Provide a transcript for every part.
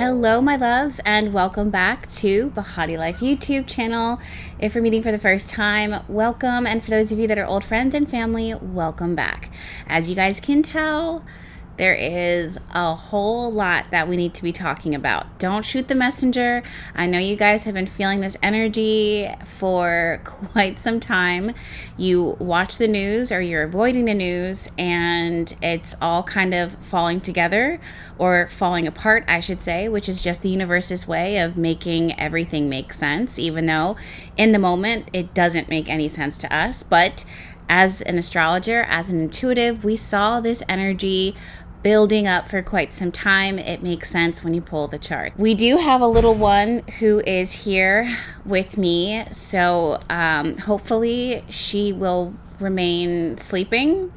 Hello, my loves, and welcome back to BehatiLife YouTube channel. If you're meeting for the first time, welcome. And for those of you that are old friends and family, welcome back. As you guys can tell, there is a whole lot that we need to be talking about. Don't shoot the messenger. I know you guys have been feeling this energy for quite some time. You watch the news or you're avoiding the news and it's all kind of falling together or falling apart, I should say, which is just the universe's way of making everything make sense, even though in the moment it doesn't make any sense to us. But as an astrologer, as an intuitive, we saw this energy building up for quite some time. It makes sense when you pull the chart. We do have a little one who is here with me, so hopefully she will remain sleeping,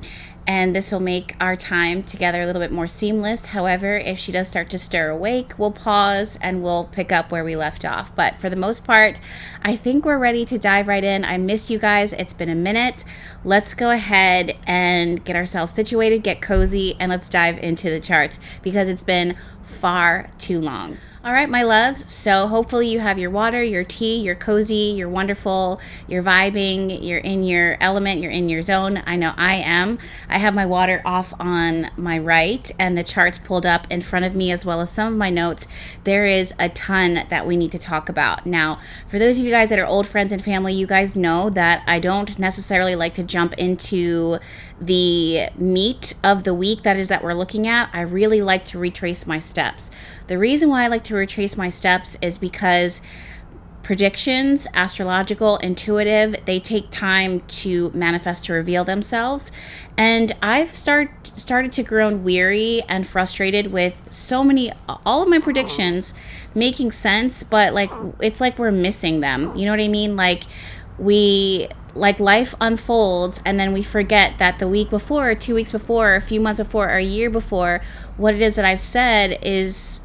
and this will make our time together a little bit more seamless. However, if she does start to stir awake, we'll pause and we'll pick up where we left off. But for the most part, I think we're ready to dive right in. I missed you guys. It's been a minute. Let's go ahead and get ourselves situated, get cozy, and let's dive into the charts because it's been far too long. All right, my loves, so hopefully you have your water, your tea, you're cozy, you're wonderful, you're vibing, you're in your element, you're in your zone. I know I am. I have my water off on my right and the charts pulled up in front of me as well as some of my notes. There is a ton that we need to talk about. Now, for those of you guys that are old friends and family, you guys know that I don't necessarily like to jump into the meat of the week that we're looking at. I really like to retrace my steps. The reason why I like to retrace my steps is because predictions, astrological, intuitive, they take time to manifest, to reveal themselves. And I've started to grow weary and frustrated with all of my predictions making sense, but it's like we're missing them. You know what I mean? Life unfolds and then we forget that the week before, 2 weeks before, a few months before, or a year before, what it is that I've said is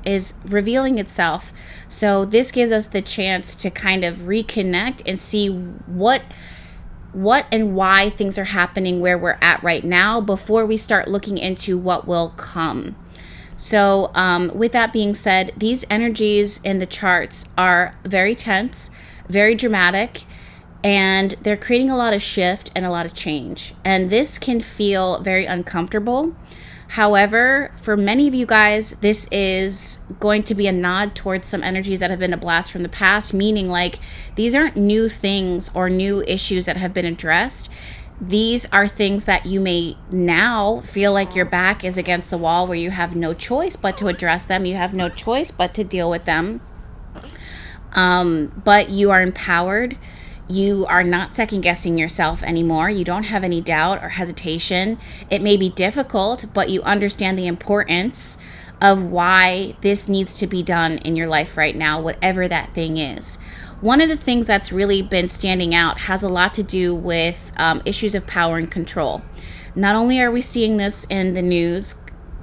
revealing itself. So this gives us the chance to kind of reconnect and see what and why things are happening where we're at right now before we start looking into what will come. So with that being said, these energies in the charts are very tense, very dramatic, and they're creating a lot of shift and a lot of change. And this can feel very uncomfortable. However, for many of you guys, this is going to be a nod towards some energies that have been a blast from the past, meaning these aren't new things or new issues that have been addressed. These are things that you may now feel like your back is against the wall where you have no choice but to address them. You have no choice but to deal with them. But you are empowered. You are not second guessing yourself anymore. You don't have any doubt or hesitation. It may be difficult, but you understand the importance of why this needs to be done in your life right now, whatever that thing is. One of the things that's really been standing out has a lot to do with issues of power and control. Not only are we seeing this in the news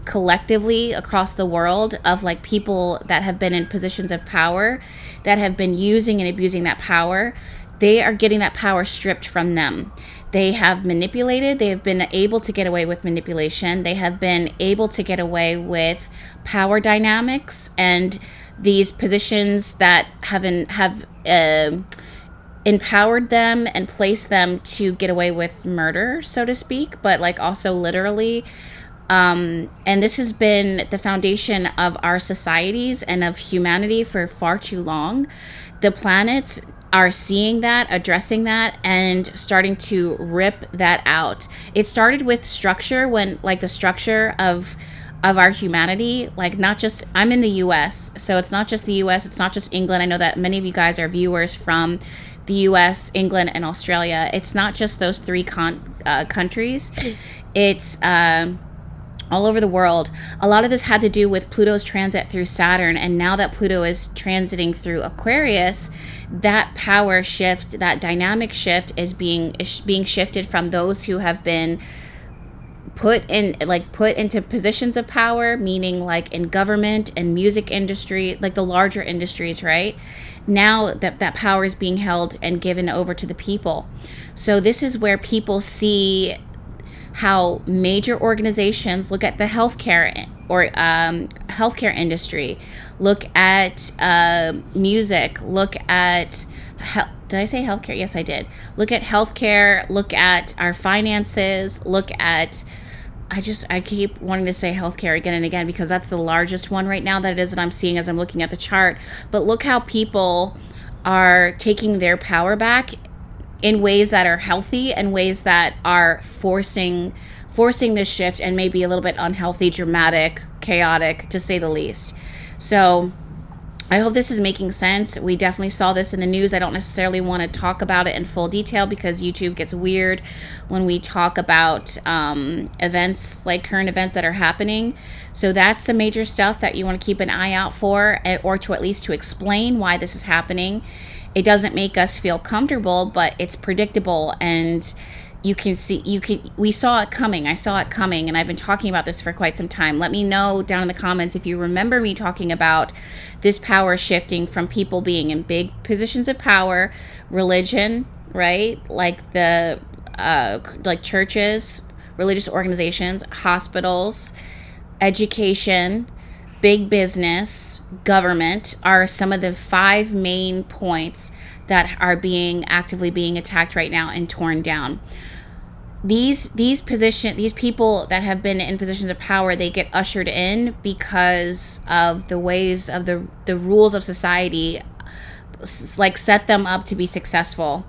collectively across the world of people that have been in positions of power that have been using and abusing that power, they are getting that power stripped from them. They have manipulated. They have been able to get away with manipulation. They have been able to get away with power dynamics and these positions that have empowered them and placed them to get away with murder, so to speak, but also literally. And this has been the foundation of our societies and of humanity for far too long. The planets are seeing that, addressing that, and starting to rip that out. It started with structure, when the structure of our humanity, not just, I'm in the US, so it's not just the US, it's not just England. I know that many of you guys are viewers from the US, England, and Australia. It's not just those three countries. It's all over the world. A lot of this had to do with Pluto's transit through Saturn, and now that Pluto is transiting through Aquarius, that power shift, that dynamic shift is being shifted from those who have been put into positions of power, meaning in government and music industry, the larger industries, right? Now that power is being held and given over to the people. So this is where people see how major organizations look at the healthcare healthcare industry, look at music, look at did I say healthcare? Yes, I did. Look at healthcare, look at our finances, look at I keep wanting to say healthcare again and again because that's the largest one right now that it is that I'm seeing as I'm looking at the chart. But look how people are taking their power back in ways that are healthy and ways that are forcing this shift, and maybe a little bit unhealthy, dramatic, chaotic, to say the least. So I hope this is making sense. We definitely saw this in the news. I don't necessarily want to talk about it in full detail because YouTube gets weird when we talk about events, like current events that are happening. So that's some major stuff that you want to keep an eye out for, or to at least to explain why this is happening. It doesn't make us feel comfortable, but it's predictable, and we saw it coming. I saw it coming, and I've been talking about this for quite some time. Let me know down in the comments if you remember me talking about this power shifting from people being in big positions of power, religion, right? Like the like churches, religious organizations, hospitals, education, big business, government are some of the 5 main points that are actively being attacked right now and torn down. These people that have been in positions of power, they get ushered in because of the ways of the rules of society, like set them up to be successful,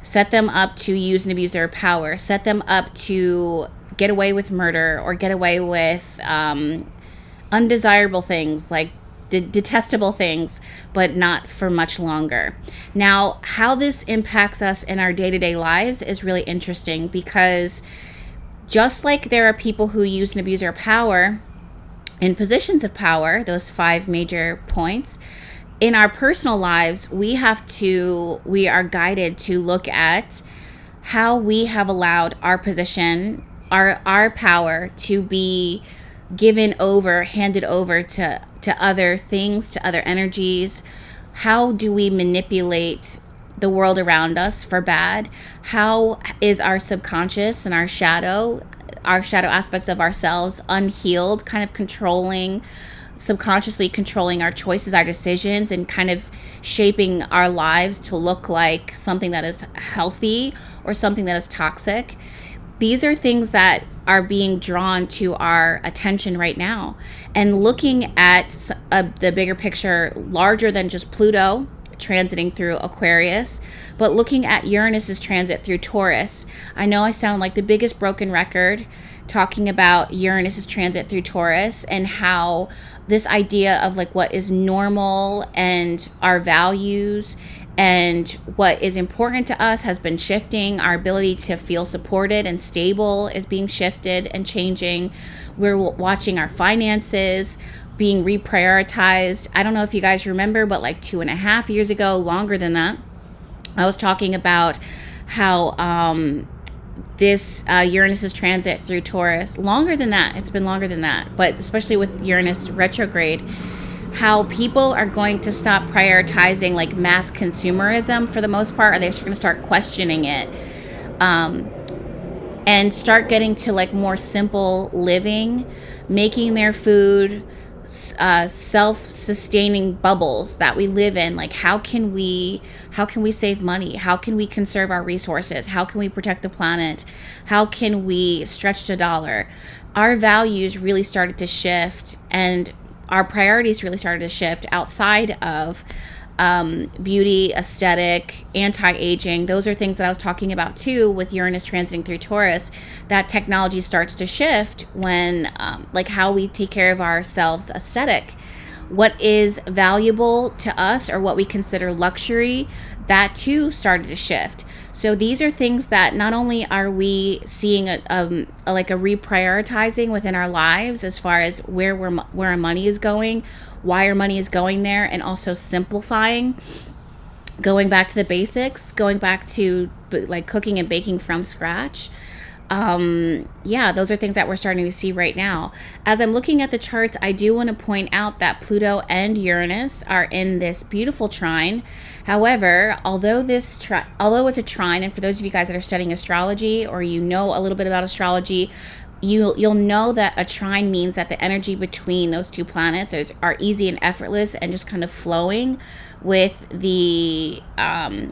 set them up to use and abuse their power, set them up to get away with murder or get away with undesirable things, like detestable things, but not for much longer. Now, how this impacts us in our day-to-day lives is really interesting, because just like there are people who use and abuse their power in positions of power, those 5 major points, in our personal lives, we are guided to look at how we have allowed our position, our power to be handed over to other things, to other energies. How do we manipulate the world around us for bad? How is our subconscious and our shadow aspects of ourselves unhealed, kind of subconsciously controlling our choices, our decisions, and kind of shaping our lives to look like something that is healthy or something that is toxic? These are things that are being drawn to our attention right now. And looking at the bigger picture, larger than just Pluto transiting through Aquarius, but looking at Uranus's transit through Taurus. I know I sound like the biggest broken record talking about Uranus's transit through Taurus and how this idea of like what is normal and our values and what is important to us has been shifting. Our ability to feel supported and stable is being shifted and changing. We're watching our finances being reprioritized. I don't know if you guys remember, but like 2.5 years ago, longer than that, I was talking about how this Uranus's transit through Taurus, longer than that, it's been longer than that, but especially with Uranus retrograde, how people are going to stop prioritizing like mass consumerism for the most part, or they're going to start questioning it, and start getting to like more simple living, making their food, self-sustaining bubbles that we live in. Like how can we save money? How can we conserve our resources? How can we protect the planet? How can we stretch the dollar? Our values really started to shift, and our priorities really started to shift outside of beauty, aesthetic, anti-aging. Those are things that I was talking about too with Uranus transiting through Taurus. That technology starts to shift when like how we take care of ourselves, aesthetic, what is valuable to us or what we consider luxury, that too started to shift. So these are things that not only are we seeing a reprioritizing within our lives as far as where our money is going, why our money is going there, and also simplifying, going back to the basics, going back to like cooking and baking from scratch. Those are things that we're starting to see right now. As I'm looking at the charts, I do want to point out that Pluto and Uranus are in this beautiful trine. However, although it's a trine, and for those of you guys that are studying astrology or you know a little bit about astrology, you'll know that a trine means that the energy between those two planets are easy and effortless and just kind of flowing with the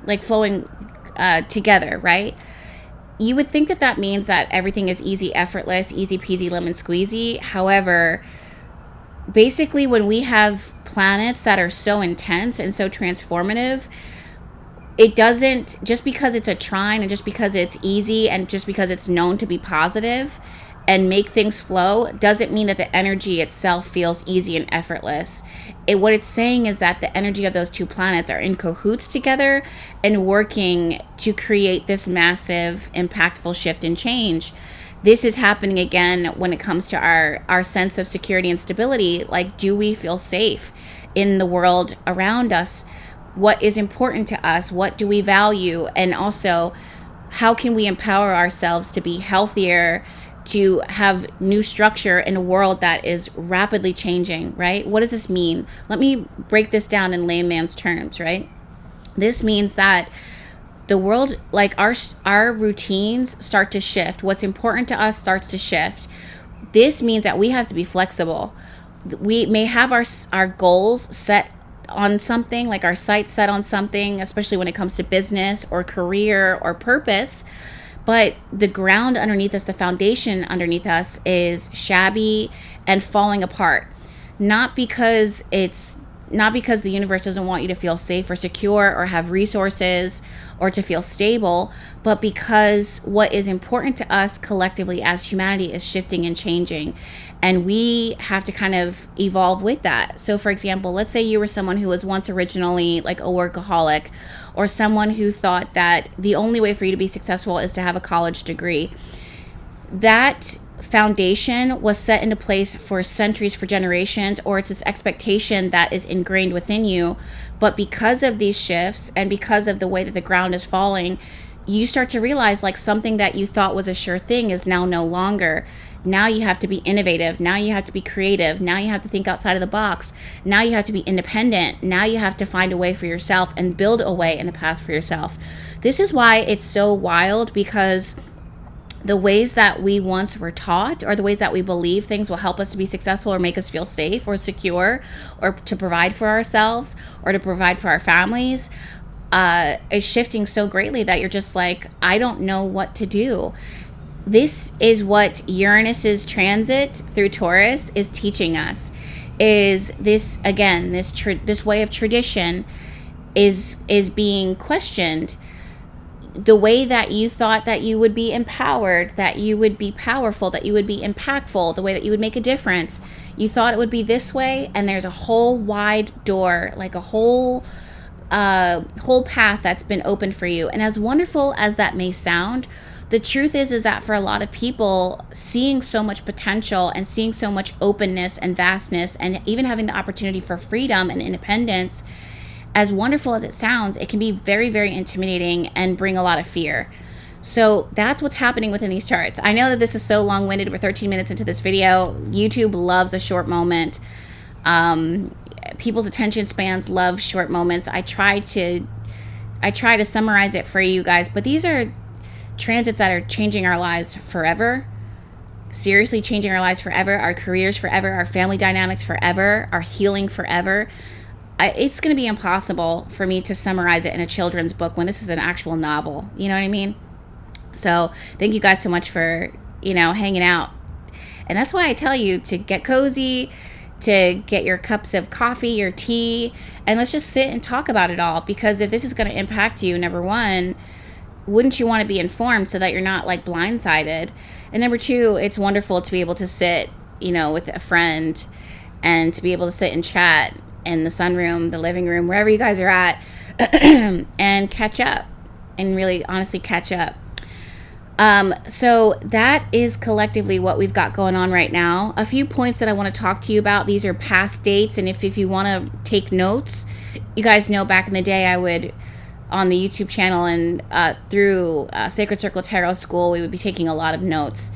like flowing together, right? You would think that that means that everything is easy, effortless, easy peasy lemon squeezy. However, basically when we have planets that are so intense and so transformative, it doesn't, just because it's a trine and just because it's easy and just because it's known to be positive and make things flow, doesn't mean that the energy itself feels easy and effortless. What it's saying is that the energy of those two planets are in cahoots together and working to create this massive, impactful shift and change. This is happening again when it comes to our sense of security and stability. Like, do we feel safe in the world around us? What is important to us? What do we value? And also, how can we empower ourselves to be healthier, to have new structure in a world that is rapidly changing, right? What does this mean? Let me break this down in layman's terms, right? This means that the world, like our routines start to shift. What's important to us starts to shift. This means that we have to be flexible. We may have our goals set on something, like our sights set on something, especially when it comes to business or career or purpose. But the ground underneath us, the foundation underneath us is shabby and falling apart. Not because the universe doesn't want you to feel safe or secure or have resources or to feel stable, but because what is important to us collectively as humanity is shifting and changing. And we have to kind of evolve with that. So for example, let's say you were someone who was once originally like a workaholic, or someone who thought that the only way for you to be successful is to have a college degree. That foundation was set into place for centuries, for generations, or it's this expectation that is ingrained within you. But because of these shifts and because of the way that the ground is falling, you start to realize like something that you thought was a sure thing is now no longer. Now you have to be innovative. Now you have to be creative. Now you have to think outside of the box. Now you have to be independent. Now you have to find a way for yourself and build a way and a path for yourself. This is why it's so wild, because the ways that we once were taught, or the ways that we believe things will help us to be successful or make us feel safe or secure or to provide for ourselves or to provide for our families, is shifting so greatly that you're just like, I don't know what to do. This is what Uranus's transit through Taurus is teaching us. Is this, again, this way of tradition is being questioned. The way that you thought that you would be empowered, that you would be powerful, that you would be impactful, the way that you would make a difference, you thought it would be this way, and there's a whole wide door, like a whole path that's been opened for you. And as wonderful as that may sound, the truth is that for a lot of people, seeing so much potential and seeing so much openness and vastness, and even having the opportunity for freedom and independence, as wonderful as it sounds, it can be very, very intimidating and bring a lot of fear. So that's what's happening within these charts. I know that this is so long-winded. We're 13 minutes into this video. YouTube loves a short moment. People's attention spans love short moments. I try to summarize it for you guys, but these are transits that are changing our lives forever. Seriously changing our lives forever, our careers forever, our family dynamics forever, our healing forever. It's going to be impossible for me to summarize it in a children's book when this is an actual novel. You know what I mean? So thank you guys so much for, hanging out. And that's why I tell you to get cozy, to get your cups of coffee, your tea, and let's just sit and talk about it all. Because if this is going to impact you, number one, wouldn't you want to be informed so that you're not like blindsided? And number two, it's wonderful to be able to sit, with a friend and to be able to sit and chat in the sunroom, the living room, wherever you guys are at, and catch up and really honestly catch up. So that is collectively what we've got going on right now. A few points that I want to talk to you about. These are past dates. And if you want to take notes, you guys know back in the day I would, on the YouTube channel and through Sacred Circle Tarot School, we would be taking a lot of notes.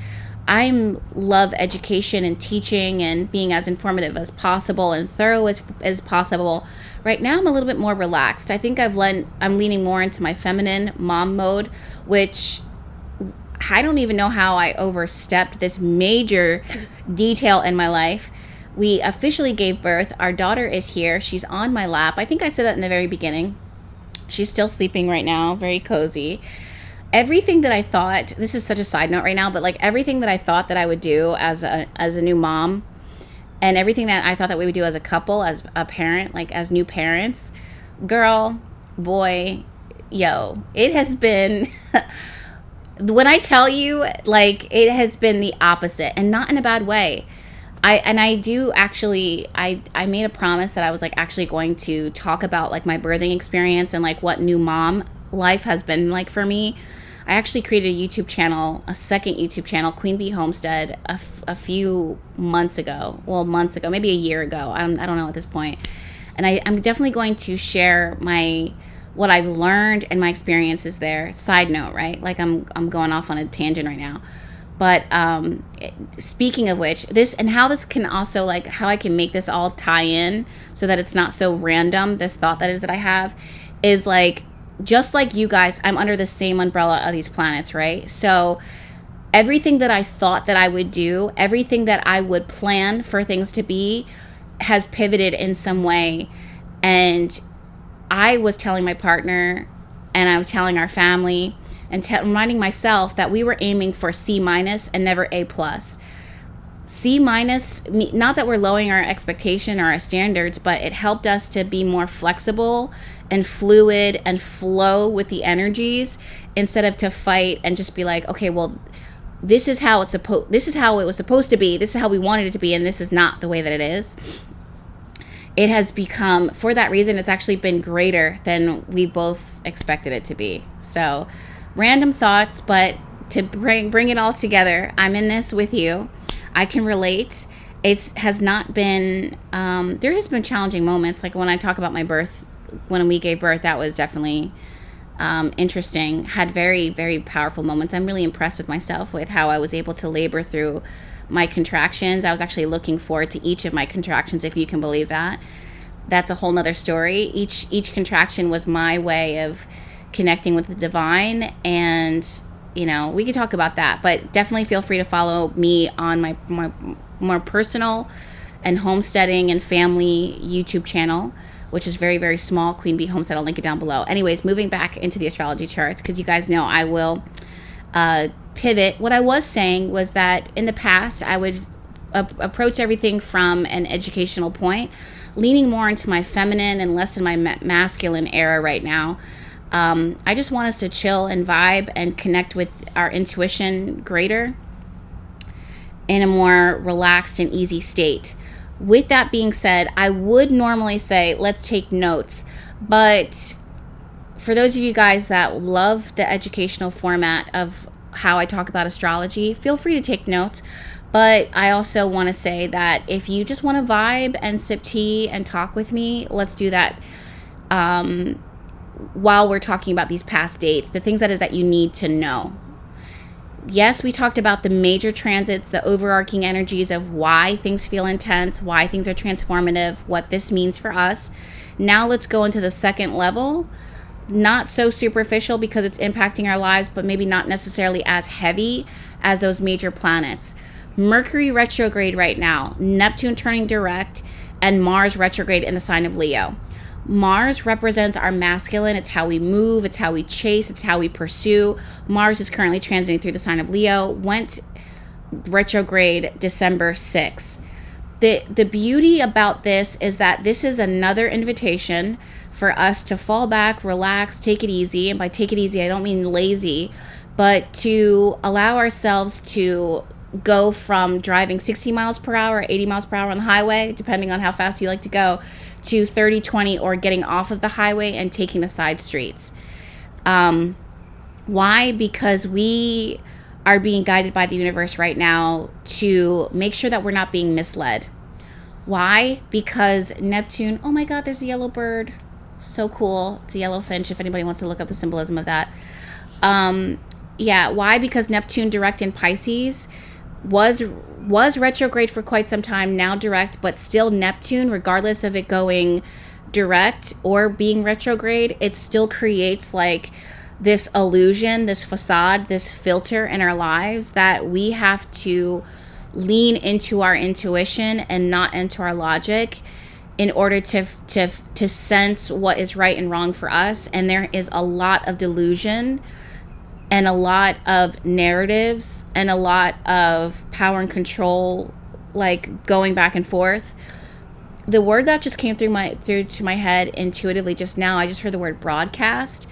I love education and teaching and being as informative as possible and thorough as possible. Right now, I'm a little bit more relaxed. I think I'm leaning more into my feminine mom mode, which I don't even know how I overstepped this major detail in my life. We officially gave birth. Our daughter is here. She's on my lap. I think I said that in the very beginning. She's still sleeping right now, very cozy. Everything that I thought, this is such a side note right now, but like everything that I thought that I would do as a new mom, and everything that I thought that we would do as a couple, as a parent, like as new parents, girl, boy, yo, it has been, when I tell you, like, it has been the opposite, and not in a bad way. I made a promise that I was like actually going to talk about like my birthing experience and like what new mom life has been like for me. I actually created a YouTube channel, a second YouTube channel, Queen Bee Homestead, a few months ago, maybe a year ago. I don't know at this point. And I'm definitely going to share what I've learned and my experiences there. Side note, right? Like I'm going off on a tangent right now. But speaking of which, this and how this can also, like, how I can make this all tie in so that it's not so random, this thought that I have, is like, just like you guys, I'm under the same umbrella of these planets, right? So everything that I thought that I would do, everything that I would plan for things to be, has pivoted in some way. And I was telling my partner, and I was telling our family, and reminding myself that we were aiming for C- and never A+. C-, not that we're lowering our expectation or our standards, but it helped us to be more flexible and fluid and flow with the energies, instead of to fight and just be like, okay, well, this is how it was supposed to be, this is how we wanted it to be, and this is not the way that it is. It has become, for that reason, it's actually been greater than we both expected it to be. So random thoughts, but to bring it all together, I'm in this with you. I can relate. It has not been, there has been challenging moments. Like when I talk about my birth, when we gave birth, that was definitely interesting. Had very, very powerful moments. I'm really impressed with myself with how I was able to labor through my contractions. I was actually looking forward to each of my contractions, if you can believe that. That's a whole nother story. Each contraction was my way of connecting with the divine, and we can talk about that, but definitely feel free to follow me on my more personal and homesteading and family YouTube channel, which is very, very small, Queen Bee Homestead. I'll link it down below. Anyways, moving back into the astrology charts, because you guys know I will pivot. What I was saying was that in the past I would approach everything from an educational point, leaning more into my feminine and less in my masculine era right now. I just want us to chill and vibe and connect with our intuition greater in a more relaxed and easy state. With that being said, I would normally say let's take notes, but for those of you guys that love the educational format of how I talk about astrology, feel free to take notes. But I also want to say that if you just want to vibe and sip tea and talk with me, let's do that. While we're talking about these past dates, the things that you need to know. Yes, we talked about the major transits, the overarching energies of why things feel intense, why things are transformative, what this means for us. Now let's go into the second level. Not so superficial because it's impacting our lives, but maybe not necessarily as heavy as those major planets. Mercury retrograde right now, Neptune turning direct, and Mars retrograde in the sign of Leo. Mars represents our masculine. It's how we move. It's how we chase. It's how we pursue. Mars is currently transiting through the sign of Leo. Went retrograde December 6th. The beauty about this is that this is another invitation for us to fall back, relax, take it easy. And by take it easy, I don't mean lazy, but to allow ourselves to go from driving 60 miles per hour, 80 miles per hour on the highway, depending on how fast you like to go, to 30, 20, or getting off of the highway and taking the side streets. Why? Because we are being guided by the universe right now to make sure that we're not being misled. Why? Because Neptune, oh my God, there's a yellow bird. So cool. It's a yellow finch, if anybody wants to look up the symbolism of that. Why? Because Neptune direct in Pisces was retrograde for quite some time, now direct, but still Neptune, regardless of it going direct or being retrograde, it still creates like this illusion, this facade, this filter in our lives, that we have to lean into our intuition and not into our logic in order to sense what is right and wrong for us. And there is a lot of delusion and a lot of narratives and a lot of power and control, like going back and forth. The word that just came through to my head intuitively just now, I just heard the word broadcast.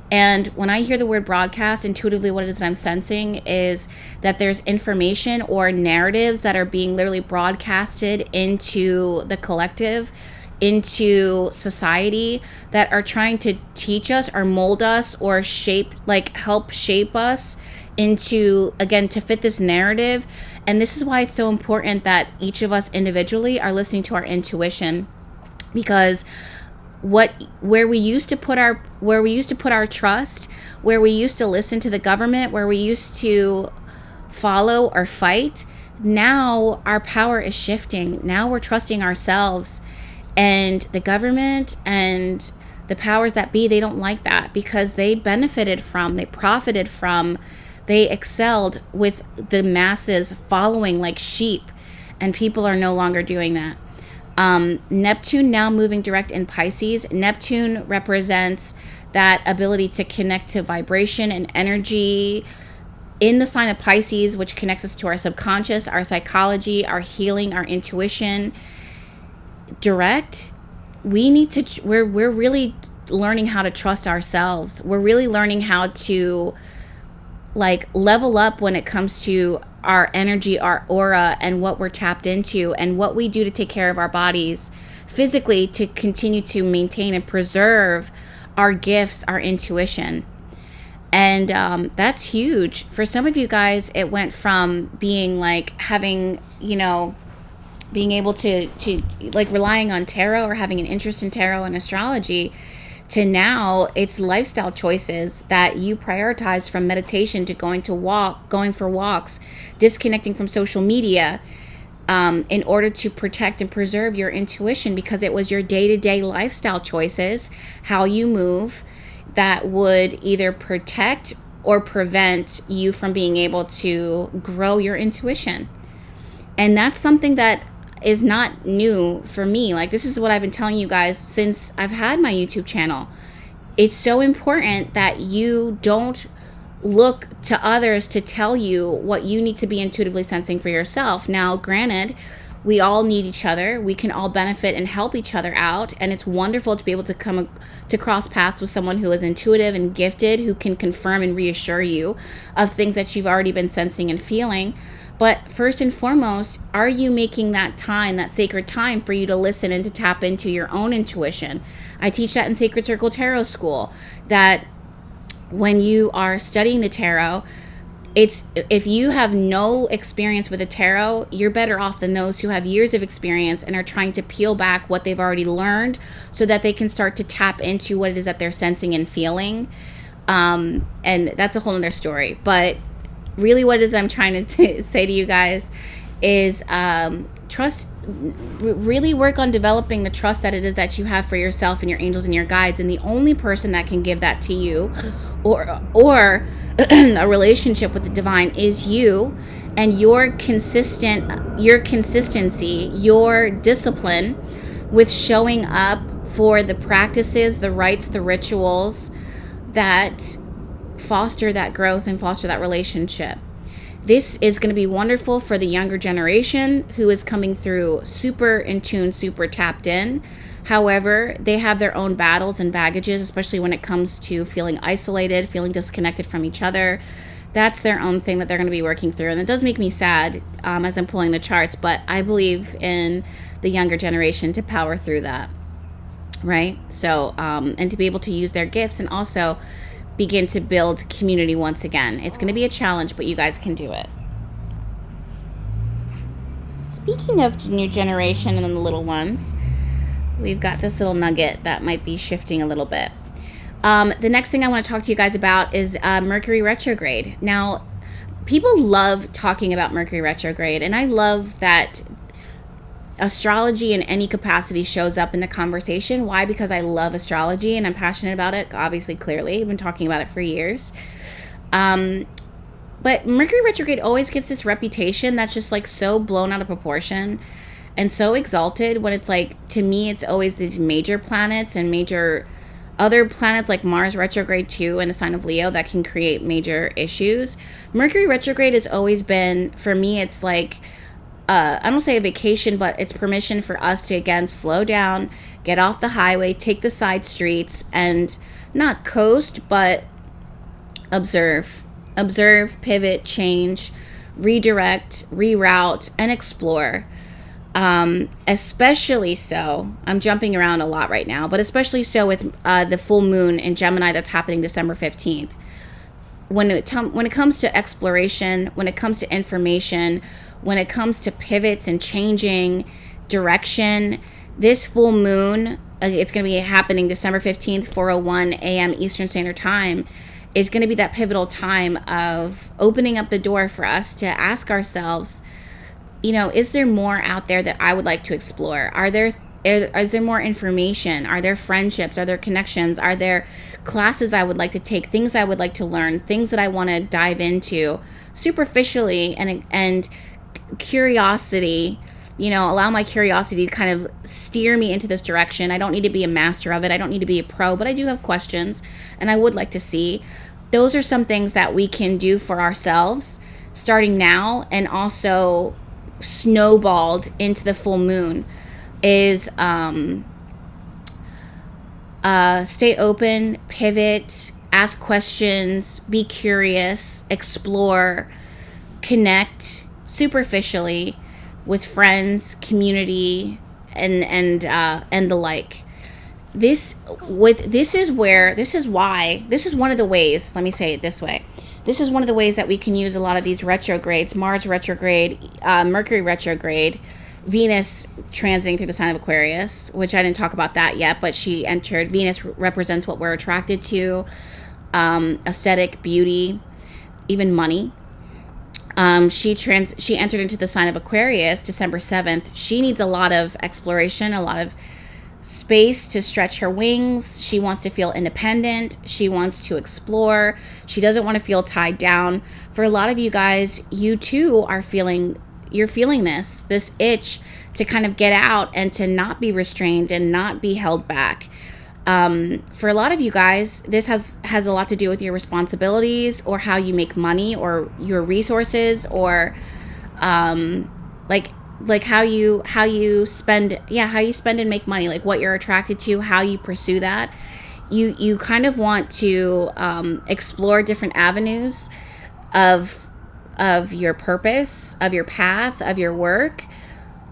And when I hear the word broadcast, intuitively what it is that I'm sensing is that there's information or narratives that are being literally broadcasted into the collective, into society, that are trying to teach us or mold us or shape, like help shape us into, again, to fit this narrative. And this is why it's so important that each of us individually are listening to our intuition, because where we used to put our trust, where we used to listen to the government, where we used to follow or fight, now our power is shifting. Now we're trusting ourselves, and the government and the powers that be, they don't like that, because they benefited from, they profited from, they excelled with the masses following like sheep, and people are no longer doing that. Neptune now moving direct in Pisces. Neptune represents that ability to connect to vibration and energy in the sign of Pisces, which connects us to our subconscious, our psychology, our healing, our intuition. Direct, we're really learning how to trust ourselves. We're really learning how to like level up when it comes to our energy, our aura, and what we're tapped into, and what we do to take care of our bodies physically to continue to maintain and preserve our gifts, our intuition. And that's huge. For some of you guys, it went from being like having, being able to like relying on tarot or having an interest in tarot and astrology, to now it's lifestyle choices that you prioritize, from meditation to going for walks, disconnecting from social media, in order to protect and preserve your intuition, because it was your day-to-day lifestyle choices, how you move, that would either protect or prevent you from being able to grow your intuition. And that's something that is not new for me. Like, this is what I've been telling you guys since I've had my YouTube channel. It's so important that you don't look to others to tell you what you need to be intuitively sensing for yourself. Now, granted, we all need each other. We can all benefit and help each other out. And it's wonderful to be able to come to cross paths with someone who is intuitive and gifted, who can confirm and reassure you of things that you've already been sensing and feeling. But first and foremost, are you making that time, that sacred time, for you to listen and to tap into your own intuition? I teach that in Sacred Circle Tarot School, that when you are studying the tarot, if you have no experience with the tarot, you're better off than those who have years of experience and are trying to peel back what they've already learned so that they can start to tap into what it is that they're sensing and feeling. And that's a whole other story. But really what it is I'm trying to say to you guys is trust, really work on developing the trust that it is that you have for yourself and your angels and your guides. And the only person that can give that to you, or a relationship with the divine, is you, and your consistency, your discipline with showing up for the practices, the rites, the rituals that foster that growth and foster that relationship. This is going to be wonderful for the younger generation who is coming through super in tune, super tapped in. However, they have their own battles and baggages, especially when it comes to feeling isolated, feeling disconnected from each other. That's their own thing that they're going to be working through. And it does make me sad as I'm pulling the charts, but I believe in the younger generation to power through that, right? So, and to be able to use their gifts and also begin to build community once again. It's going to be a challenge, but you guys can do it. Speaking of new generation and the little ones, we've got this little nugget that might be shifting a little bit. The next thing I want to talk to you guys about is Mercury retrograde. Now, people love talking about Mercury retrograde, and I love that astrology in any capacity shows up in the conversation. Why? Because I love astrology and I'm passionate about it, obviously, clearly. I've been talking about it for years. But Mercury retrograde always gets this reputation that's just like so blown out of proportion and so exalted, when it's like, to me, it's always these major planets and major other planets like Mars retrograde too in the sign of Leo that can create major issues. Mercury retrograde has always been, for me, it's like, I don't say a vacation, but it's permission for us to, again, slow down, get off the highway, take the side streets, and not coast, but observe, pivot, change, redirect, reroute, and explore. Especially so, I'm jumping around a lot right now, but especially so with the full moon in Gemini that's happening December 15th. When it comes to exploration, when it comes to information, when it comes to pivots and changing direction, this full moon, it's going to be happening December 15th, 4:01 a.m. Eastern Standard Time, is going to be that pivotal time of opening up the door for us to ask ourselves, is there more out there that I would like to explore? Is there more information? Are there friendships? Are there connections? Are there classes I would like to take? Things I would like to learn? Things that I want to dive into superficially and curiosity, allow my curiosity to kind of steer me into this direction. I don't need to be a master of it. I don't need to be a pro, but I do have questions and I would like to see. Those are some things that we can do for ourselves starting now, and also snowballed into the full moon is stay open, pivot, ask questions, be curious, explore, connect superficially with friends, community, and the like. This is one of the ways, let me say it this way. This is one of the ways that we can use a lot of these retrogrades, Mars retrograde, Mercury retrograde, Venus transiting through the sign of Aquarius, which I didn't talk about that yet, but she entered. Venus represents what we're attracted to, aesthetic, beauty, even money. She entered into the sign of Aquarius December 7th. She needs a lot of exploration, a lot of space to stretch her wings. She wants to feel independent. She wants to explore. She doesn't want to feel tied down. For a lot of you guys, you too are feeling this itch to kind of get out and to not be restrained and not be held back. For a lot of you guys, this has a lot to do with your responsibilities or how you make money or your resources, or like how you spend and make money, like what you're attracted to, how you pursue that. You kind of want to explore different avenues of your purpose, of your path, of your work.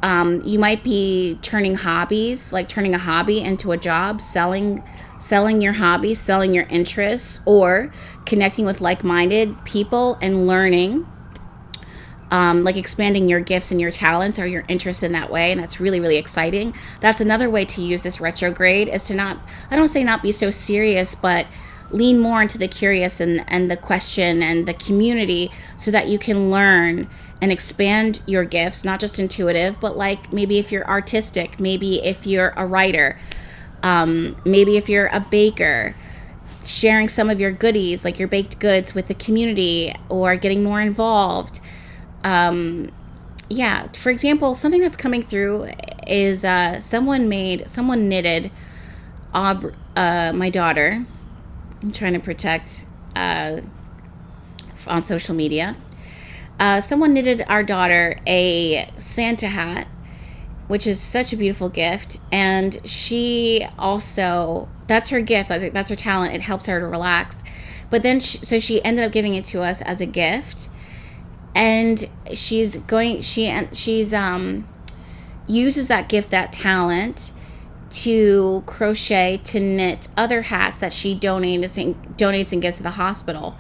You might be turning a hobby into a job, selling your hobby, selling your interests, or connecting with like-minded people and learning, like expanding your gifts and your talents or your interests in that way. And that's really, really exciting. That's another way to use this retrograde, is to not be so serious, but lean more into the curious and the question and the community, so that you can learn and expand your gifts, not just intuitive, but like maybe if you're artistic, maybe if you're a writer, maybe if you're a baker, sharing some of your goodies, like your baked goods, with the community, or getting more involved. For example, something that's coming through is someone knitted my daughter. I'm trying to protect on social media. Someone knitted our daughter a Santa hat, which is such a beautiful gift. And she also, that's her gift. I think that's her talent. It helps her to relax. But then, she ended up giving it to us as a gift. And she uses that gift, that talent, to crochet, to knit other hats that she donates and gives to the hospital.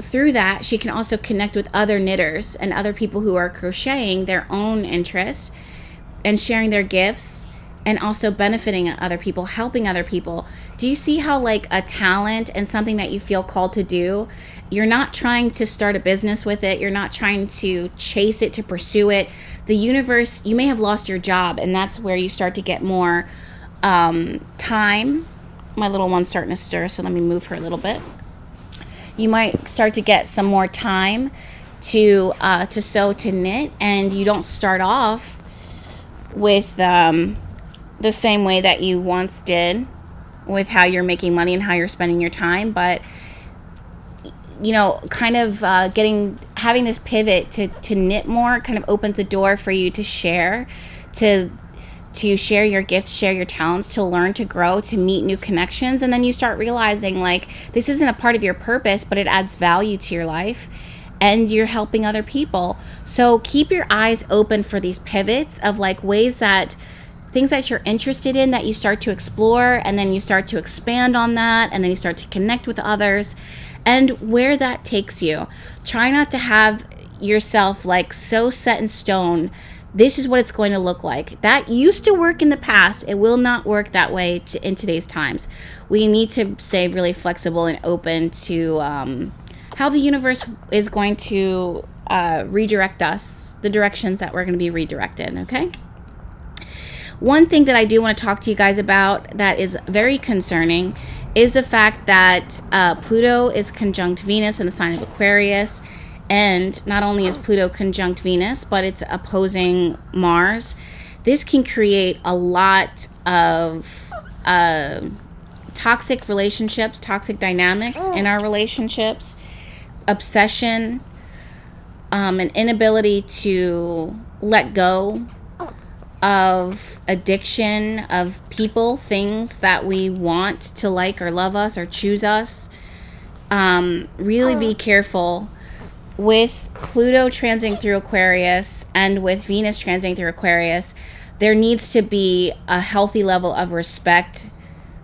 Through that, she can also connect with other knitters and other people who are crocheting their own interests and sharing their gifts and also benefiting other people, helping other people. Do you see how like a talent and something that you feel called to do, you're not trying to start a business with it. You're not trying to chase it, to pursue it. The universe, you may have lost your job, and that's where you start to get more time. My little one's starting to stir, so let me move her a little bit. You might start to get some more time to sew, to knit, and you don't start off with the same way that you once did with how you're making money and how you're spending your time, but you know, kind of having this pivot to knit more kind of opens the door for you to share, to share your gifts, share your talents, to learn, to grow, to meet new connections. And then you start realizing like this isn't a part of your purpose, but it adds value to your life and you're helping other people. So keep your eyes open for these pivots of like ways that things that you're interested in that you start to explore, and then you start to expand on that, and then you start to connect with others, and where that takes you. Try not to have yourself like so set in stone. This is what it's going to look like. That used to work in the past. It will not work that way in today's times. We need to stay really flexible and open to how the universe is going to redirect us, the directions that we're going to be redirected, okay? One thing that I do want to talk to you guys about that is very concerning is the fact that Pluto is conjunct Venus in the sign of Aquarius. And not only is Pluto conjunct Venus, but it's opposing Mars. This can create a lot of toxic relationships, toxic dynamics in our relationships, obsession, an inability to let go of addiction, of people, things that we want to like or love us or choose us. Really be careful. With Pluto transiting through Aquarius and with Venus transiting through Aquarius, there needs to be a healthy level of respect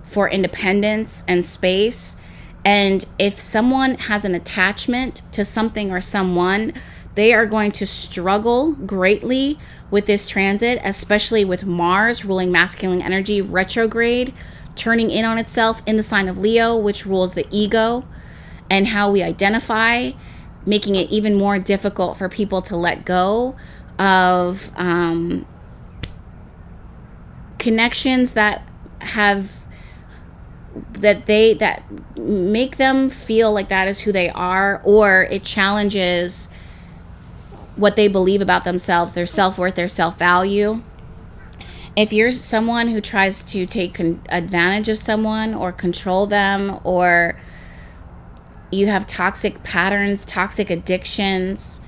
for independence and space. And if someone has an attachment to something or someone, they are going to struggle greatly with this transit, especially with Mars ruling masculine energy retrograde, turning in on itself in the sign of Leo, which rules the ego and how we identify, making it even more difficult for people to let go of connections that make them feel like that is who they are, or it challenges what they believe about themselves, their self-worth, their self-value. If you're someone who tries to take advantage of someone or control them, or you have toxic patterns, toxic addictions,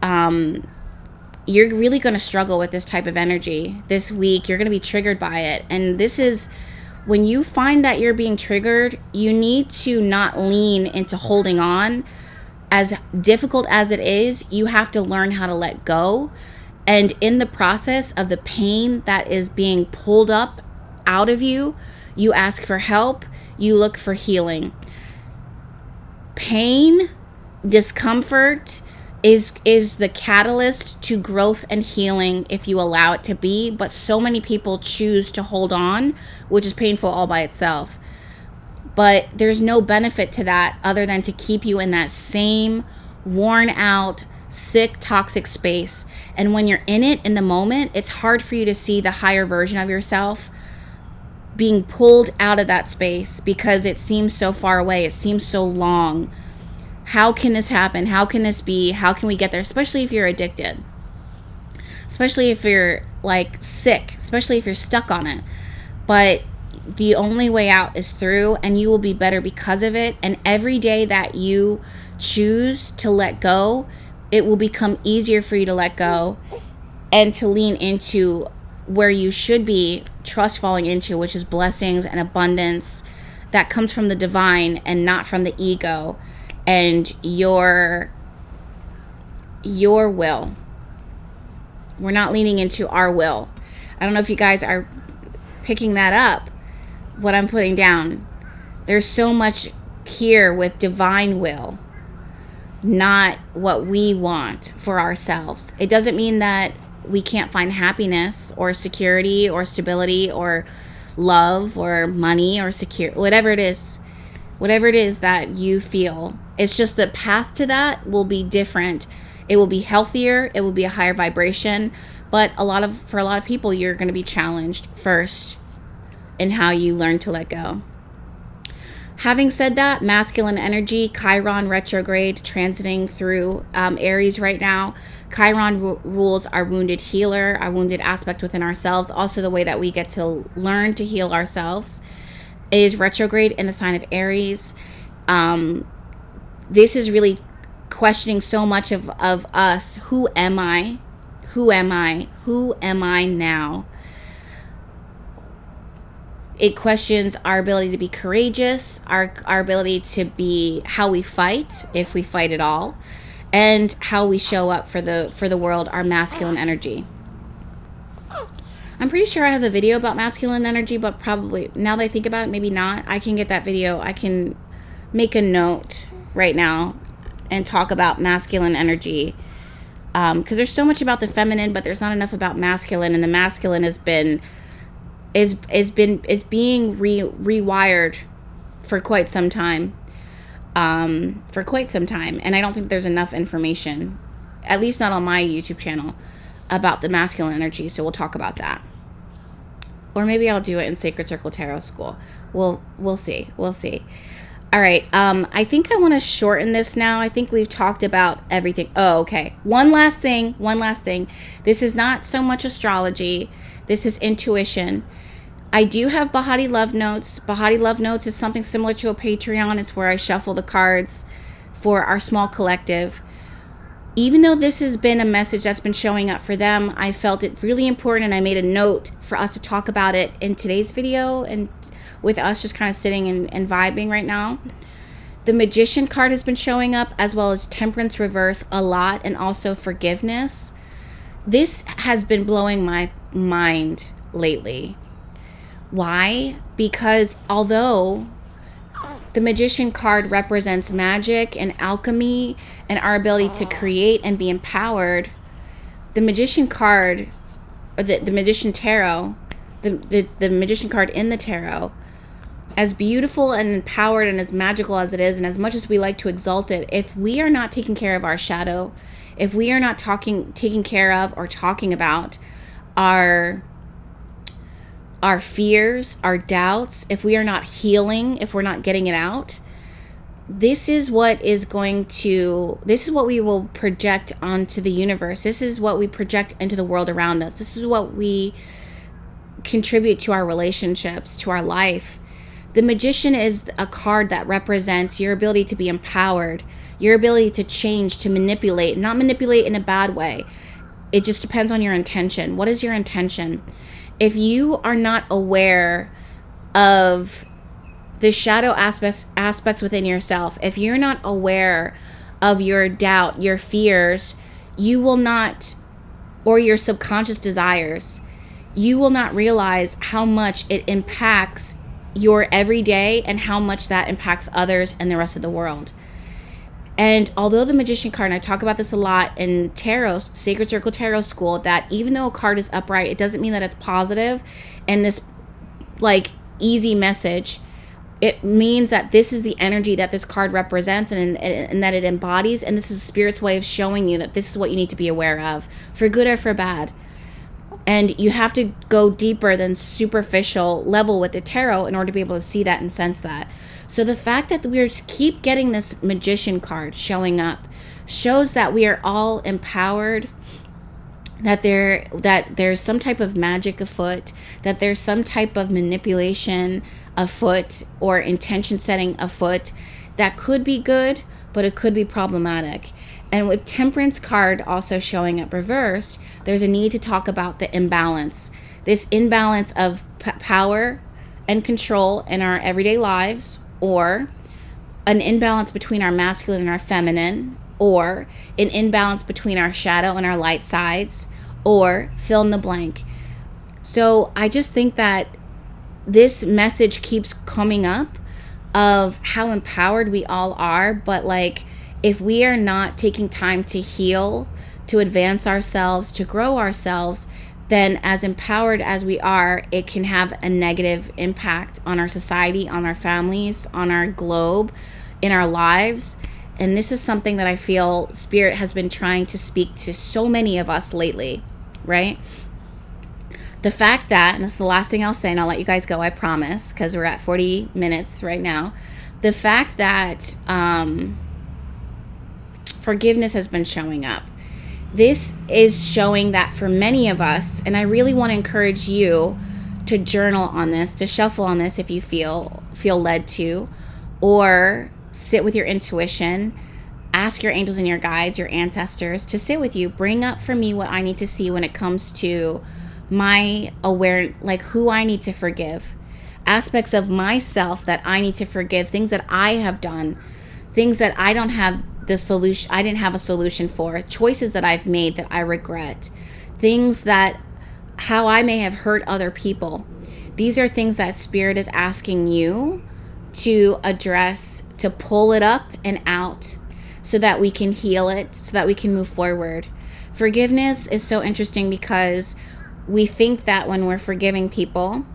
you're really going to struggle with this type of energy this week. You're going to be triggered by it. And this is when you find that you're being triggered, you need to not lean into holding on. As difficult as it is, you have to learn how to let go. And in the process of the pain that is being pulled up out of you, you ask for help, you look for healing. Pain, discomfort is the catalyst to growth and healing if you allow it to be. But so many people choose to hold on, which is painful all by itself. But there's no benefit to that other than to keep you in that same worn out, sick, toxic space. And when you're in it in the moment, it's hard for you to see the higher version of yourself being pulled out of that space because it seems so far away. It seems so long. How can this happen? How can this be? How can we get there? Especially if you're addicted. Especially if you're like sick. Especially if you're stuck on it. But the only way out is through, and you will be better because of it. And every day that you choose to let go, it will become easier for you to let go and to lean into where you should be trust falling into, which is blessings and abundance that comes from the divine and not from the ego and your will. We're not leaning into our will. I don't know if you guys are picking that up, what I'm putting down. There's so much here with divine will, not what we want for ourselves. It doesn't mean that we can't find happiness or security or stability or love or money or secure, whatever it is that you feel. It's just the path to that will be different. It will be healthier. It will be a higher vibration. But for a lot of people, you're going to be challenged first in how you learn to let go. Having said that, masculine energy, Chiron retrograde, transiting through Aries right now. Chiron rules our wounded healer, our wounded aspect within ourselves. Also the way that we get to learn to heal ourselves is retrograde in the sign of Aries. This is really questioning so much of us. Who am I? Who am I? Who am I now? It questions our ability to be courageous, our ability to be how we fight, if we fight at all, and how we show up for the world, our masculine energy. I'm pretty sure I have a video about masculine energy, but probably, now that I think about it, maybe not. I can get that video. I can make a note right now and talk about masculine energy. Because there's so much about the feminine, but there's not enough about masculine, and the masculine is being rewired for quite some time. And I don't think there's enough information, at least not on my YouTube channel, about the masculine energy. So we'll talk about that, or maybe I'll do it in Sacred Circle Tarot School. We'll see. All right. I think I want to shorten this now. I think we've talked about everything. Oh, okay. One last thing. This is not so much astrology. This is intuition. I do have Behati Love Notes. Behati Love Notes is something similar to a Patreon. It's where I shuffle the cards for our small collective. Even though this has been a message that's been showing up for them, I felt it really important, and I made a note for us to talk about it in today's video, and with us just kind of sitting and vibing right now. The Magician card has been showing up, as well as Temperance reverse a lot, and also forgiveness. This has been blowing my mind lately. Why? Because although the Magician card represents magic and alchemy and our ability to create and be empowered, the Magician card, or the Magician tarot, the Magician card in the tarot, as beautiful and empowered and as magical as it is, and as much as we like to exalt it, if we are not taking care of our shadow, if we are not taking care of or talking about our fears, our doubts, if we are not healing, if we're not getting it out, this is what we will project onto the universe. This is what we project into the world around us. This is what we contribute to our relationships, to our life. The Magician is a card that represents your ability to be empowered, your ability to change, to manipulate, not manipulate in a bad way. It just depends on your intention. What is your intention? If you are not aware of the shadow aspects within yourself, if you're not aware of your doubt, your fears, you will not, or your subconscious desires, you will not realize how much it impacts your everyday and how much that impacts others and the rest of the world. And although the Magician card, and I talk about this a lot in tarot, Sacred Circle Tarot School, that even though a card is upright, it doesn't mean that it's positive and this like easy message. It means that this is the energy that this card represents, and that it embodies, and this is Spirit's way of showing you that this is what you need to be aware of, for good or for bad. And you have to go deeper than superficial level with the tarot in order to be able to see that and sense that. So the fact that we keep getting this Magician card showing up shows that we are all empowered, that there's some type of magic afoot, that there's some type of manipulation afoot, or intention setting afoot that could be good, but it could be problematic. And with Temperance card also showing up reversed, there's a need to talk about the imbalance. This imbalance of power and control in our everyday lives, or an imbalance between our masculine and our feminine, or an imbalance between our shadow and our light sides, or fill in the blank. So I just think that this message keeps coming up of how empowered we all are, but like, if we are not taking time to heal, to advance ourselves, to grow ourselves, then as empowered as we are, it can have a negative impact on our society, on our families, on our globe, in our lives. And this is something that I feel Spirit has been trying to speak to so many of us lately, right? The fact that, and this is the last thing I'll say, and I'll let you guys go, I promise, because we're at 40 minutes right now. The fact that forgiveness has been showing up. This is showing that for many of us, and I really want to encourage you to journal on this, to shuffle on this if you feel led to, or sit with your intuition, ask your angels and your guides, your ancestors to sit with you, bring up for me what I need to see when it comes to my like who I need to forgive, aspects of myself that I need to forgive, things that I have done, things that I don't have the solution, I didn't have a solution for, choices that I've made that I regret, things that, how I may have hurt other people. These are things that Spirit is asking you to address, to pull it up and out so that we can heal it, so that we can move forward. Forgiveness is so interesting because we think that when we're forgiving people,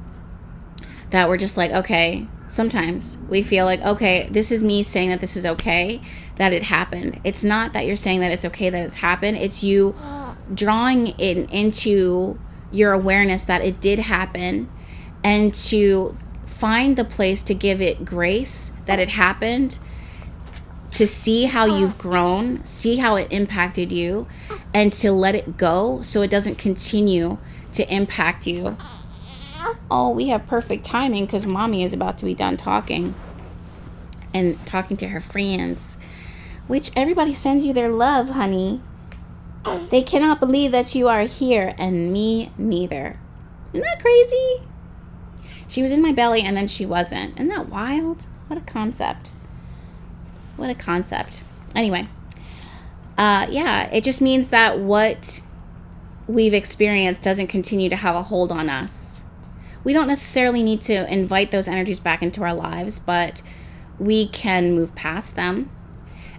that we're just like, okay, sometimes we feel like, okay, this is me saying that this is okay, that it happened. It's not that you're saying that it's okay that it's happened. It's you drawing it into your awareness that it did happen, and to find the place to give it grace that it happened, to see how you've grown, see how it impacted you, and to let it go so it doesn't continue to impact you. Oh, we have perfect timing because Mommy is about to be done talking and talking to her friends, which everybody sends you their love, honey. They cannot believe that you are here, and me neither. Isn't that crazy? She was in my belly and then she wasn't. Isn't that wild? What a concept. What a concept. Anyway, yeah, it just means that what we've experienced doesn't continue to have a hold on us. We don't necessarily need to invite those energies back into our lives, but we can move past them.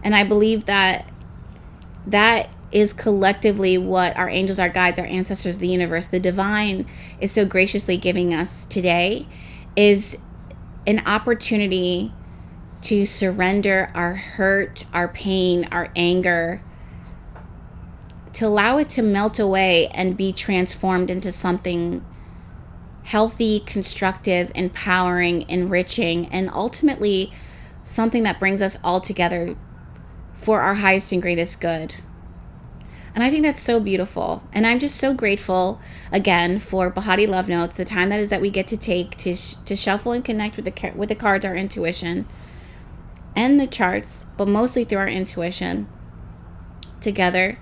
And I believe that that is collectively what our angels, our guides, our ancestors, the universe, the divine is so graciously giving us today, is an opportunity to surrender our hurt, our pain, our anger, to allow it to melt away and be transformed into something healthy, constructive, empowering, enriching, and ultimately something that brings us all together for our highest and greatest good. And I think that's so beautiful. And I'm just so grateful, again, for Behati Love Notes, the time that is that we get to take to shuffle and connect with the cards, our intuition, and the charts, but mostly through our intuition together.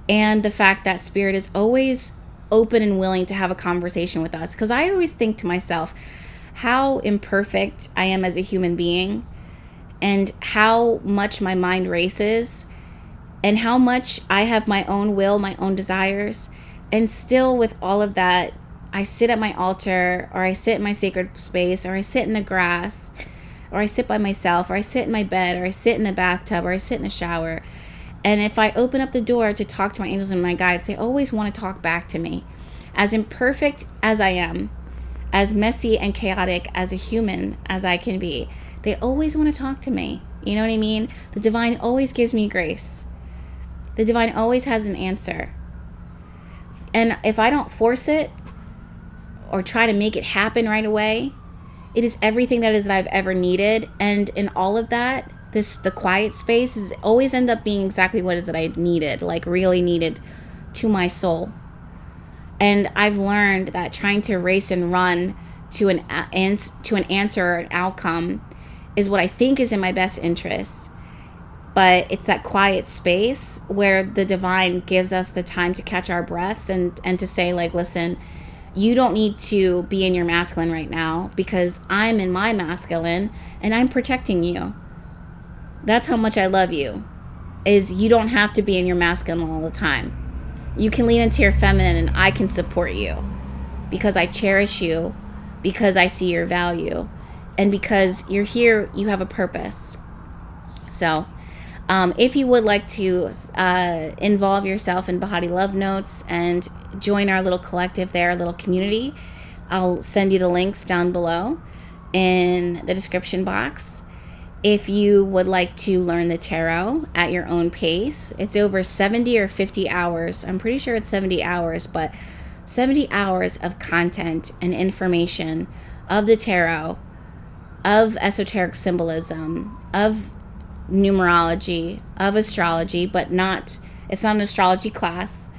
And the fact that Spirit is always open and willing to have a conversation with us. Because I always think to myself how imperfect I am as a human being, and how much my mind races, and how much I have my own will, my own desires. And still with all of that, I sit at my altar, or I sit in my sacred space, or I sit in the grass, or I sit by myself, or I sit in my bed, or I sit in the bathtub, or I sit in the shower. And if I open up the door to talk to my angels and my guides, they always want to talk back to me. As imperfect as I am, as messy and chaotic as a human as I can be, they always want to talk to me. You know what I mean? The divine always gives me grace. The divine always has an answer. And if I don't force it or try to make it happen right away, it is everything that I've ever needed. And in all of that, the quiet space is always end up being exactly what it is that I needed, like really needed to my soul. And I've learned that trying to race and run to an answer or an outcome is what I think is in my best interest. But it's that quiet space where the divine gives us the time to catch our breaths and to say, like, listen, you don't need to be in your masculine right now because I'm in my masculine and I'm protecting you. That's how much I love you, is you don't have to be in your masculine all the time. You can lean into your feminine and I can support you because I cherish you, because I see your value, and because you're here, you have a purpose. So If you would like to involve yourself in Behati Love Notes and join our little collective there, little community, I'll send you the links down below in the description box. If you would like to learn the tarot at your own pace, it's over 70 or 50 hours. I'm pretty sure it's 70 hours, but 70 hours of content and information of the tarot, of esoteric symbolism, of numerology, of astrology, but it's not an astrology class.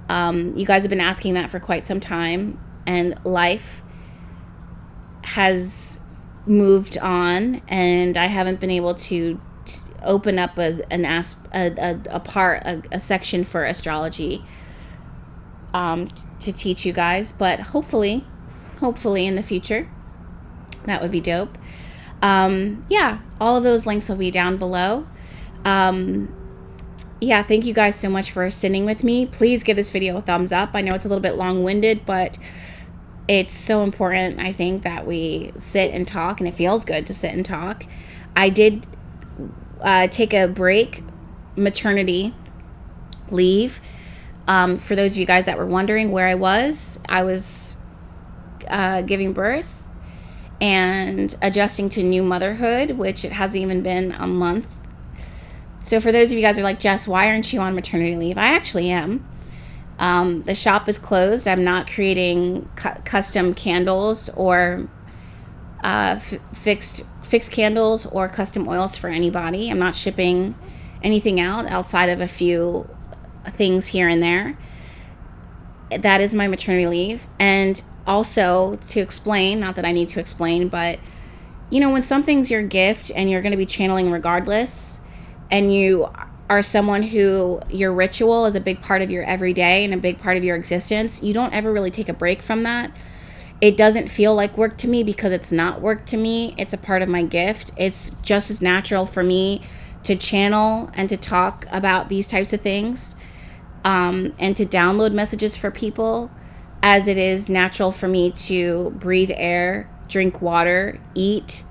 You guys have been asking that for quite some time, and life has moved on, and I haven't been able to open up a section for astrology to teach you guys, but hopefully in the future that would be dope. Yeah, all of those links will be down below. Yeah, thank you guys so much for sitting with me. Please give this video a thumbs up. I know it's a little bit long-winded, but it's so important, I think, that we sit and talk, and it feels good to sit and talk. I did take a break, maternity leave. For those of you guys that were wondering where I was giving birth and adjusting to new motherhood, which it hasn't even been a month. So for those of you guys who are like, Jess, why aren't you on maternity leave? I actually am. The shop is closed. I'm not creating custom candles or fixed candles or custom oils for anybody. I'm not shipping anything out outside of a few things here and there. That is my maternity leave. And also, to explain, not that I need to explain, but you know, when something's your gift and you're going to be channeling regardless, and you are someone who your ritual is a big part of your everyday and a big part of your existence, you don't ever really take a break from that. It doesn't feel like work to me because it's not work to me. It's a part of my gift. It's just as natural for me to channel and to talk about these types of things, and to download messages for people, as it is natural for me to breathe air, drink water, eat.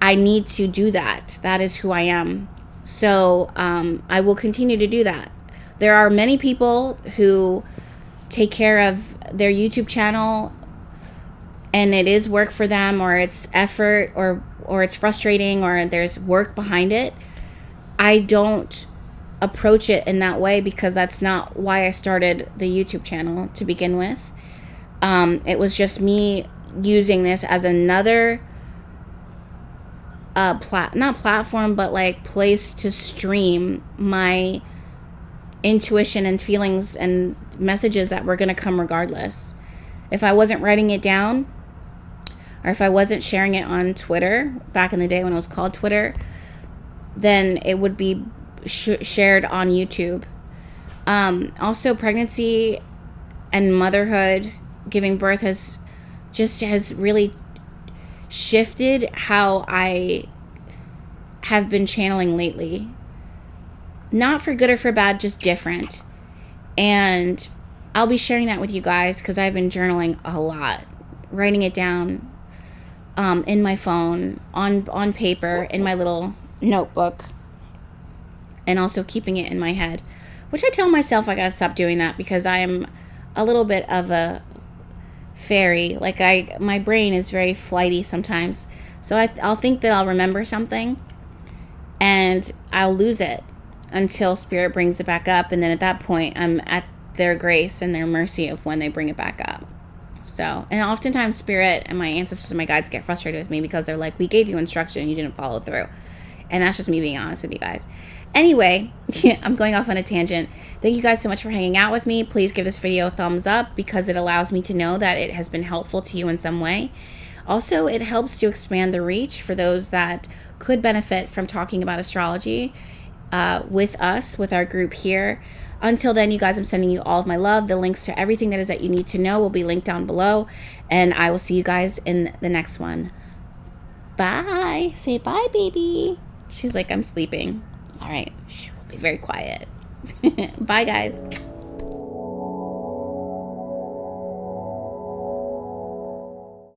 I need to do that. That is who I am. So I will continue to do that. There are many people who take care of their YouTube channel and it is work for them, or it's effort, or it's frustrating, or there's work behind it. I don't approach it in that way because that's not why I started the YouTube channel to begin with. It was just me using this as another not platform, but like place to stream my intuition and feelings and messages that were going to come regardless. If I wasn't writing it down, or if I wasn't sharing it on Twitter back in the day when it was called Twitter, then it would be shared on YouTube. Also, pregnancy and motherhood, giving birth has really shifted how I have been channeling lately. Not for good or for bad, just different. And I'll be sharing that with you guys because I've been journaling a lot, writing it down in my phone, on paper, in my little notebook, and also keeping it in my head, which I tell myself I gotta stop doing that because I am a little bit of a fairy. Like my brain is very flighty sometimes, so I'll think that I'll remember something and I'll lose it until spirit brings it back up, and then at that point I'm at their grace and their mercy of when they bring it back up. So, and oftentimes spirit and my ancestors and my guides get frustrated with me because they're like, we gave you instruction and you didn't follow through. And that's just me being honest with you guys. Anyway, I'm going off on a tangent. Thank you guys so much for hanging out with me. Please give this video a thumbs up because it allows me to know that it has been helpful to you in some way. Also, it helps to expand the reach for those that could benefit from talking about astrology with us, with our group here. Until then, you guys, I'm sending you all of my love. The links to everything that is that you need to know will be linked down below. And I will see you guys in the next one. Bye. Say bye, baby. She's like, I'm sleeping. All right. Shh, we'll be very quiet. Bye, guys.